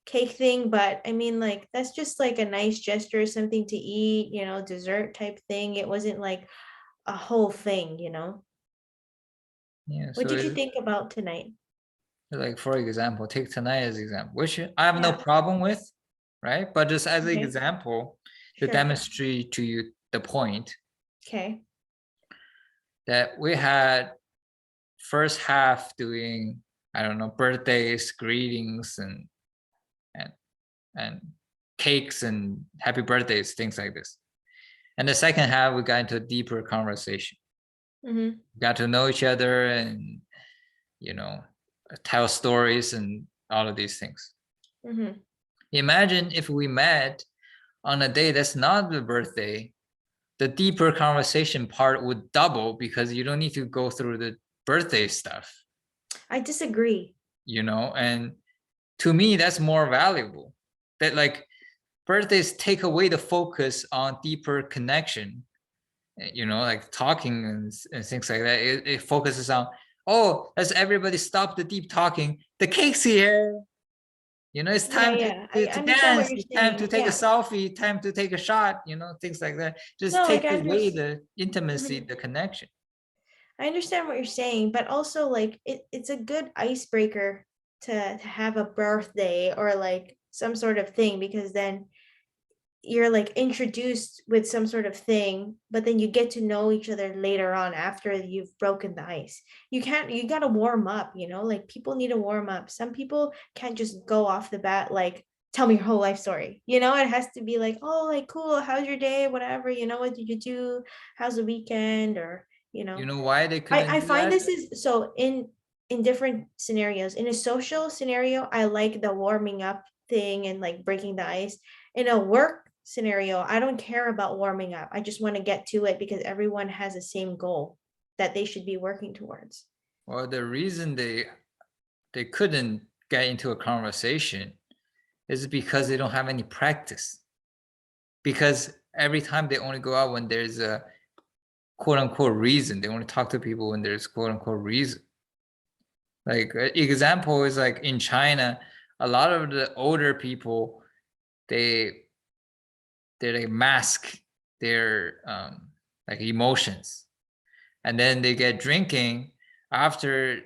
cake thing, but I mean, like, that's just like a nice gesture, something to eat, dessert type thing. It wasn't like a whole thing, you know? Yeah, What so did you think about tonight? like for example, take tonight as example, which I have no Yeah. problem with, right? But just as an Okay. example to Sure. demonstrate to you the point Okay. that we had first half doing, I don't know, birthdays, greetings, and and cakes and happy birthdays, things like this. And the second half, we got into a deeper conversation. Mm-hmm. We got to know each other and, you know, tell stories and all of these things. Mm-hmm. Imagine if we met on a day that's not the birthday, the deeper conversation part would double because you don't need to go through the birthday stuff, I disagree. and to me, that's more valuable. That like birthdays take away the focus on deeper connection, like talking and things like that. It focuses on, oh, let's everybody stop the deep talking. The cake's here. It's Yeah, time yeah. I to understand what dance. you're It's time to saying. take a Yeah. selfie. Time to take a shot. Things like that. Just No, like take I away understand. the intimacy, the connection. I understand what you're saying, but also like it's a good icebreaker to have a birthday or like some sort of thing because then you're like introduced with some sort of thing, but then you get to know each other later on after you've broken the ice. You got to warm up, like people need to warm up. Some people can't just go off the bat like tell me your whole life story. It has to be like, oh, like cool, how's your day, whatever, what did you do, how's the weekend, or You know why they I couldn't do find that? this is so in different scenarios. In a social scenario, I like the warming up thing and like breaking the ice. In a work scenario, I don't care about warming up. I just want to get to it because everyone has the same goal that they should be working towards. Well, the reason they couldn't get into a conversation is because they don't have any practice. Because every time they only go out when there's a quote unquote reason. They only talk to people when there's quote unquote reason. Like example is like in China, a lot of the older people, they they mask their like emotions, and then they get drinking. After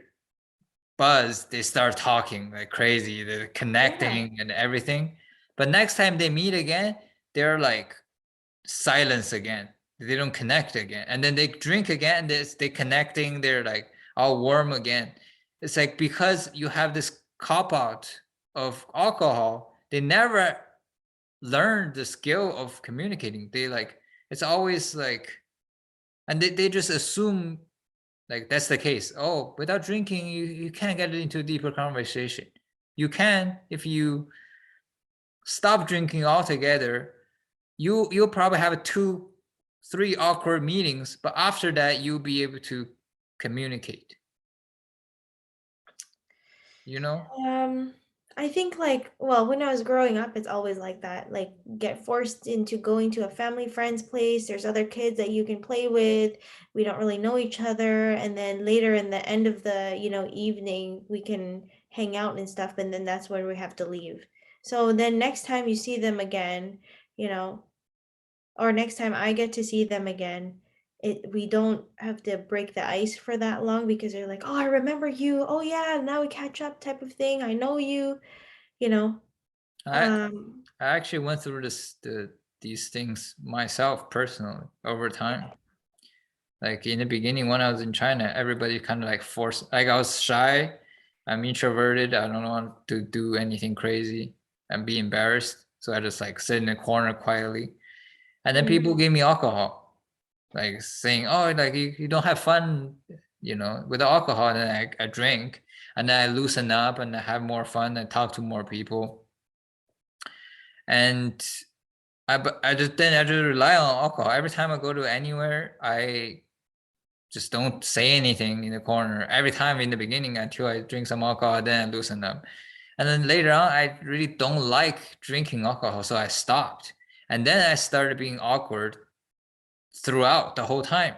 buzz, they start talking like crazy, they're Yeah. connecting and everything. But next time they meet again, they're like silence again. They don't connect again, and then they drink again. They connecting. They're like all warm again. It's like because you have this cop out of alcohol, they never learn the skill of communicating. They like it's always like, and they just assume like that's the case. Oh, without drinking, you can't get into a deeper conversation. You can if you stop drinking altogether. You'll probably have 2-3 awkward meetings, but after that you'll be able to communicate, you know. Um, I think like, well, when I was growing up, it's always like that. Like get forced into going to a family friend's place. There's other kids that you can play with. We don't really know each other. And then later in the end of the, evening, we can hang out and stuff, and then that's when we have to leave. So then next time you see them again, you know, or next time I get to see them again, we don't have to break the ice for that long because they're like, "Oh, I remember you. Oh yeah, now we catch up," type of thing. I know you, you know. I Um, I actually went through these things myself personally over time. yeah. Like in the beginning when I was in China, everybody kind of like forced, like I was shy, I'm introverted, I don't want to do anything crazy and be embarrassed, so I just like sit in a corner quietly, and then people Mm. gave me alcohol, like saying, oh, like you don't have fun, with the alcohol. And then I drink, and then I loosen up and I have more fun and talk to more people. And I just rely on alcohol. Every time I go to anywhere, I just don't say anything in the corner. Every time in the beginning until I drink some alcohol, then I loosen up. And then later on, I really don't like drinking alcohol, so I stopped. And then I started being awkward throughout the whole time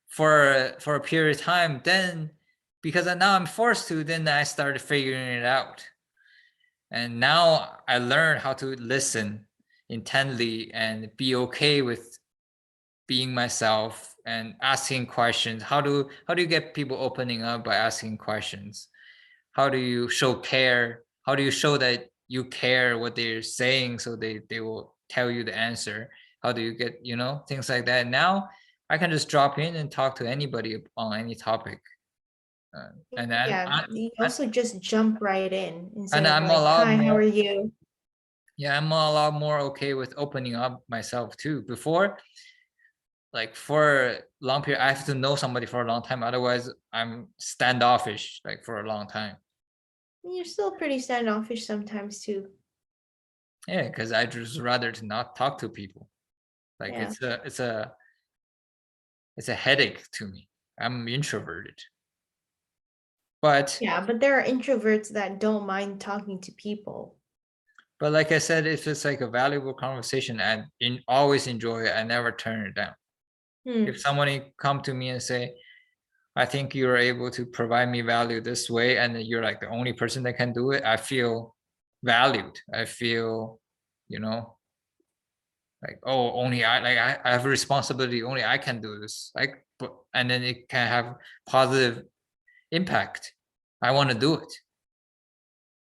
for a period of time. Then because now I'm forced to, then I started figuring it out. And now I learned how to listen intently and be okay with being myself and asking questions. How do you get people opening up? By asking questions. How do you show care? How do you show that you care what they're saying, so they will tell you the answer? How do you get, things like that? Now I can just drop in and talk to anybody on any topic. And then Yeah, you also just jump right in instead and of I'm a like, lot "Hi, how are more you?" yeah, I'm a lot more okay with opening up myself too. Before, like for a long period, I have to know somebody for a long time. Otherwise, I'm standoffish like for a long time. You're still pretty standoffish sometimes too. Yeah, because I just rather to not talk to people. Like Yeah. it's a headache to me. I'm introverted. But Yeah, but there are introverts that don't mind talking to people. but like I said, if it's like a valuable conversation, I always enjoy it. I never turn it down. If Hmm. somebody come to me and say, I think you're able to provide me value this way, and you're like the only person that can do it, I feel valued. I feel, you know, like, oh, only I have a responsibility, only I can do this. Like, but and then it can have positive impact. I want to do it.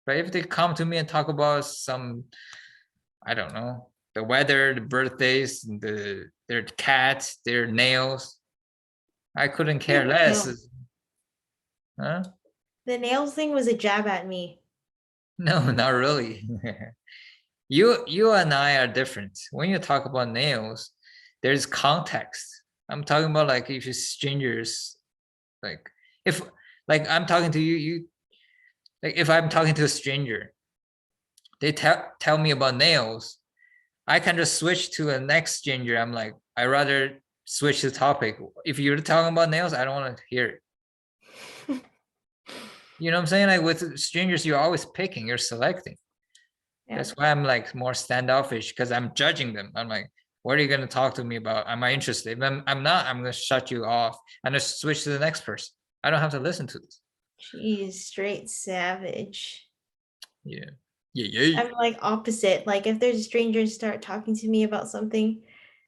But if they come to me and talk about some, I don't know, the weather, the birthdays, their cats, their nails, I couldn't care less. No, Huh? the nails thing was a jab at me. No, not really. You and I are different. When you talk about nails, there's context. I'm talking about like if you strangers, like if like I'm talking to you, like if I'm talking to a stranger they tell me about nails, I can just switch to a next stranger. I'm like, I rather switch the topic. If you're talking about nails, I don't want to hear it. You know what I'm saying? Like with strangers, you're always picking, you're selecting. Yeah, That's why I'm like more standoffish because I'm judging them. I'm like, what are you going to talk to me about? Am I interested? If I'm not, I'm going to shut you off and just switch to the next person. I don't have to listen to this. jeez, straight savage. Yeah. Yeah. Yeah. I'm like opposite. Like if there's a stranger start talking to me about something,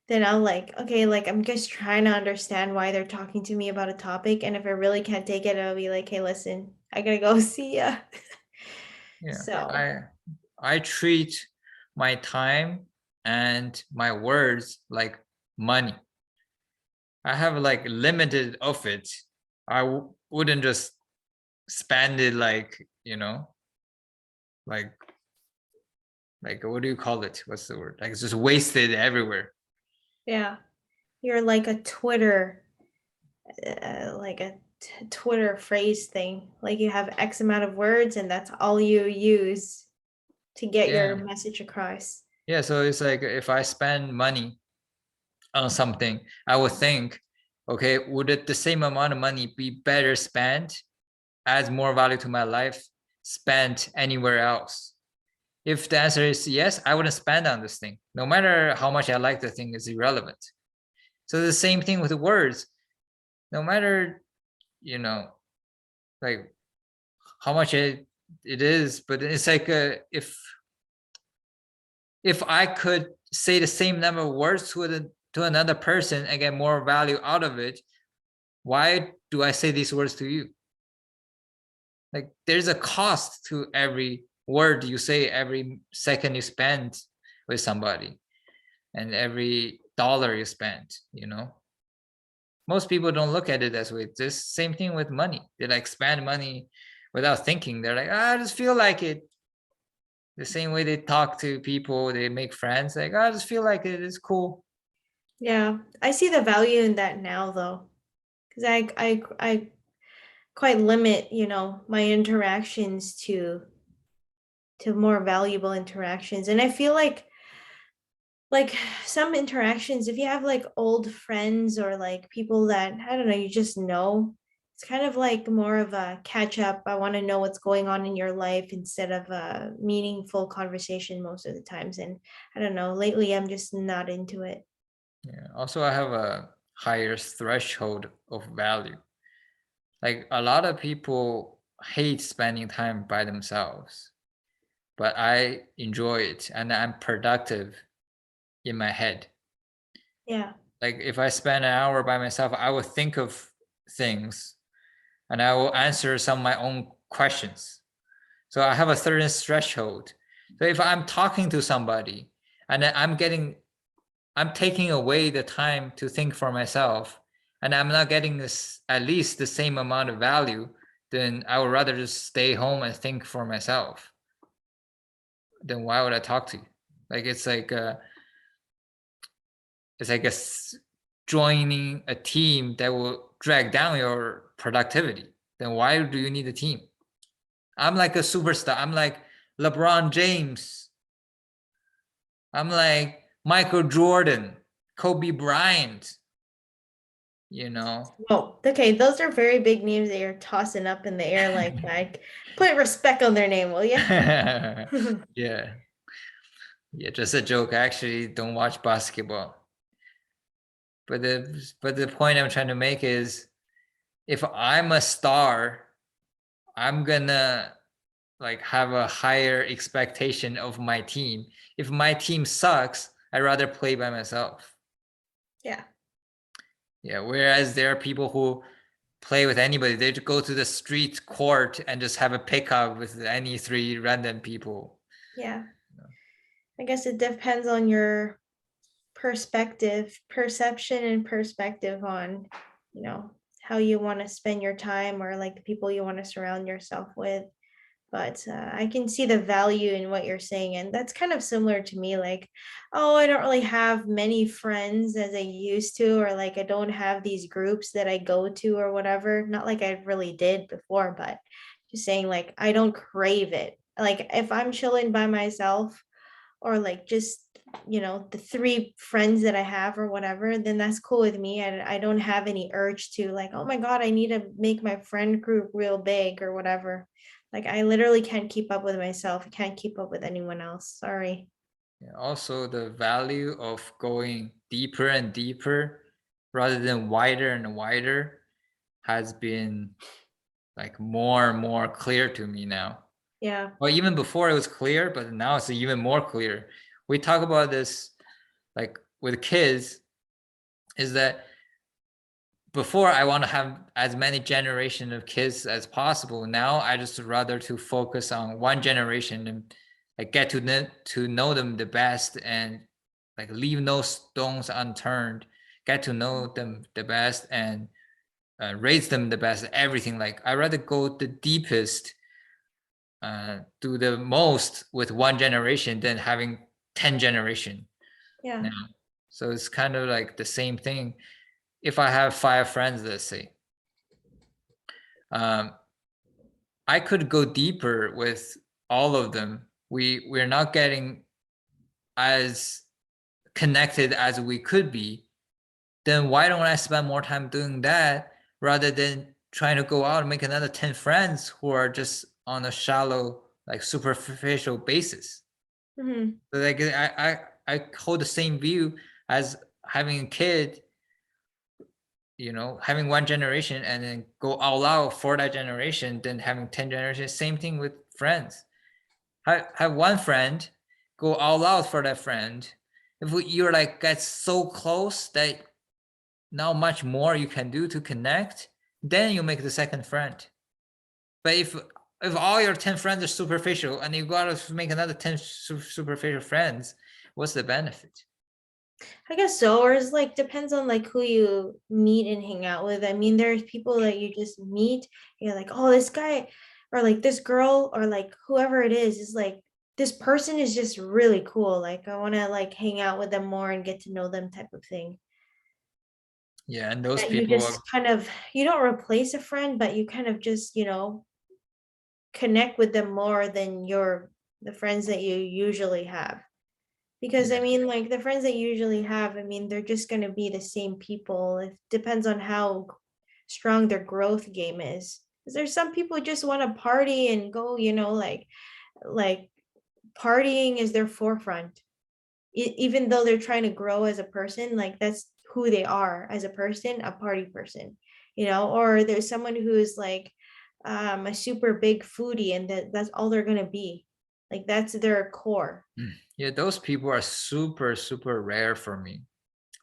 then I'll like, okay, like I'm just trying to understand why they're talking to me about a topic. And if I really can't take it, I'll be like, hey, listen, I gotta go see ya. Yeah. So I treat my time and my words like money. I have like limited of it. I wouldn't just spend it like, like what do you call it? What's the word? Like it's just wasted everywhere. yeah, you're like a Twitter, like a Twitter phrase thing. Like you have X amount of words and that's all you use to get your Yeah. message across. Yeah. So it's like if I spend money on something, I would think, okay, would it the same amount of money be better spent, adds more value to my life, spent anywhere else? If the answer is yes, I wouldn't spend on this thing. No matter how much I like the thing, is irrelevant. So the same thing with the words. No matter, you know, like how much it is, but it's like if I could say the same number of words to another person and get more value out of it, why do I say these words to you? Like there's a cost to every word you say, every second you spend with somebody, and every dollar you spend. Most people don't look at it as way. This same thing with money. They like spend money without thinking. They're like, I just feel like it. The same way they talk to people, they make friends. Like, I just feel like it is cool. Yeah, I see the value in that now though, because I quite limit, my interactions to more valuable interactions. And I feel like some interactions, if you have like old friends or like people that, I don't know, you just know, it's kind of like more of a catch up. I want to know what's going on in your life instead of a meaningful conversation most of the times. And I don't know, lately I'm just not into it. Yeah. Also, I have a higher threshold of value. Like a lot of people hate spending time by themselves, but I enjoy it and I'm productive in my head. Yeah. Like if I spend an hour by myself, I will think of things and I will answer some of my own questions. So I have a certain threshold. So if I'm talking to somebody and I'm taking away the time to think for myself, and I'm not getting this at least the same amount of value, then I would rather just stay home and think for myself. Then why would I talk to you? Like it's like joining a team that will drag down your productivity. Then why do you need a team? I'm like a superstar. I'm like LeBron James. I'm like Michael Jordan, Kobe Bryant, you know. Oh, okay. Those are very big names that you're tossing up in the air like that. Put respect on their name, will you? Yeah. Yeah, just a joke. I actually don't watch basketball. But the point I'm trying to make is if I'm a star, I'm gonna like have a higher expectation of my team. If my team sucks, I'd rather play by myself. Yeah. Yeah. Whereas there are people who play with anybody. They go to the street court and just have a pickup with any three random people. Yeah. I guess it depends on your perception and perspective on, how you want to spend your time or like the people you want to surround yourself with. But I can see the value in what you're saying. And that's kind of similar to me. Like, oh, I don't really have many friends as I used to, or like I don't have these groups that I go to or whatever. Not like I really did before, but just saying, like, I don't crave it. Like if I'm chilling by myself, or like just, the three friends that I have or whatever, then that's cool with me. And I don't have any urge to like, oh my God, I need to make my friend group real big or whatever. Like I literally can't keep up with myself. I can't keep up with anyone else. Sorry. Yeah, also, the value of going deeper and deeper rather than wider and wider has been like more and more clear to me now. Yeah. Well, even before it was clear, but now it's even more clear. We talk about this like with kids, is that before I want to have as many generation of kids as possible. Now I just rather to focus on one generation and like get to know them the best, and like leave no stones unturned, get to know them the best, and raise them the best, everything. Like I rather go the deepest, do the most with one generation than having 10 generation Yeah. now. So it's kind of like the same thing. If I have 5 friends, let's say, um, I could go deeper with all of them. We're not getting as connected as we could be. Then why don't I spend more time doing that rather than trying to go out and make another 10 friends who are just on a shallow, like superficial basis? Hmm. So like I hold the same view as having a kid, having one generation and then go all out for that generation, then having 10 generations. Same thing with friends. Have one friend, go all out for that friend. If you're like get so close that not much more you can do to connect, then you make the second friend. But if all your 10 friends are superficial and you gotta make another 10 superficial friends, what's the benefit? I guess so. Or it's like depends on like who you meet and hang out with. I mean, there's people that you just meet, you're like, oh, this guy or like this girl or like whoever it is like this person is just really cool. Like I want to like hang out with them more and get to know them type of thing. Yeah, and those That you people just are, kind of you don't replace a friend, but you kind of just, connect with them more than the friends that you usually have. Because I yeah. mean, like the friends that you usually have, I mean, they're just going to be the same people. It depends on how strong their growth game is. Because there's some people who just want to party and go, like partying is their forefront. Even though they're trying to grow as a person, like that's who they are as a person, a party person, or there's someone who is like a super big foodie and that's all they're going to be. Like that's their core. Yeah, those people are super, super rare for me.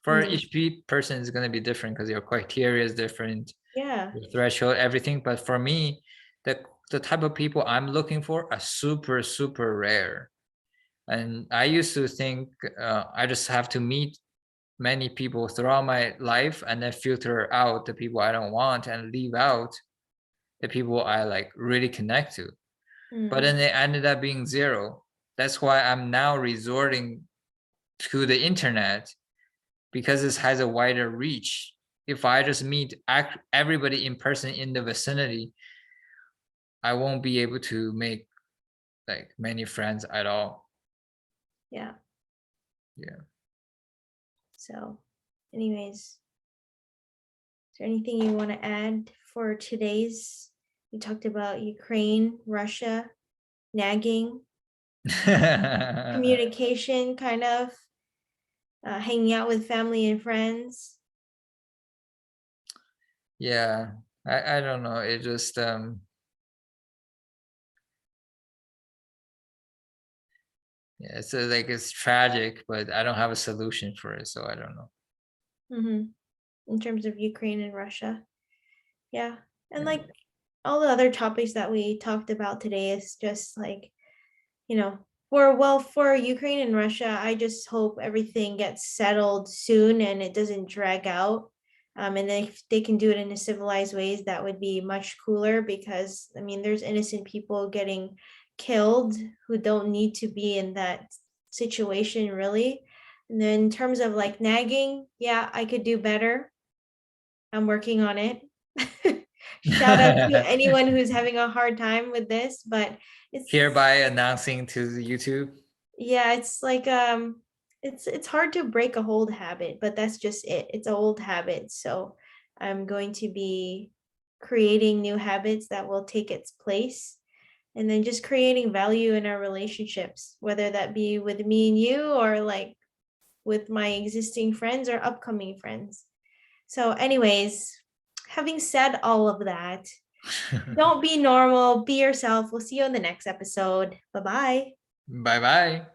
For Mm, each person is going to be different because your criteria is different, yeah. your threshold, everything. But for me, the type of people I'm looking for are super, super rare. And I used to think I just have to meet many people throughout my life and then filter out the people I don't want and leave out the people I like really connect to. But Mm, then it ended up being zero. That's why I'm now resorting to the internet, because this has a wider reach. If I just meet everybody in person in the vicinity, I won't be able to make like many friends at all. yeah. Yeah. So, anyways, is there anything you want to add for today's? We talked about Ukraine, Russia, nagging, communication, kind of hanging out with family and friends. Yeah. I don't know. It just yeah, it's like it's tragic, but I don't have a solution for it, so I don't know. Hmm. In terms of Ukraine and Russia. Yeah. And Yeah. like all the other topics that we talked about today is just like, for Ukraine and Russia, I just hope everything gets settled soon and it doesn't drag out. And then if they can do it in a civilized ways, that would be much cooler because I mean, there's innocent people getting killed who don't need to be in that situation, really. And then in terms of like nagging, yeah, I could do better. I'm working on it. Shout out to anyone who's having a hard time with this, but it's Hereby announcing to the YouTube. yeah, it's like it's hard to break a old habit, but that's just it. It's an old habit. So I'm going to be creating new habits that will take its place, and then just creating value in our relationships, whether that be with me and you or like with my existing friends or upcoming friends. So anyways, having said all of that, don't be normal, be yourself. We'll see you in the next episode. Bye-bye. Bye bye.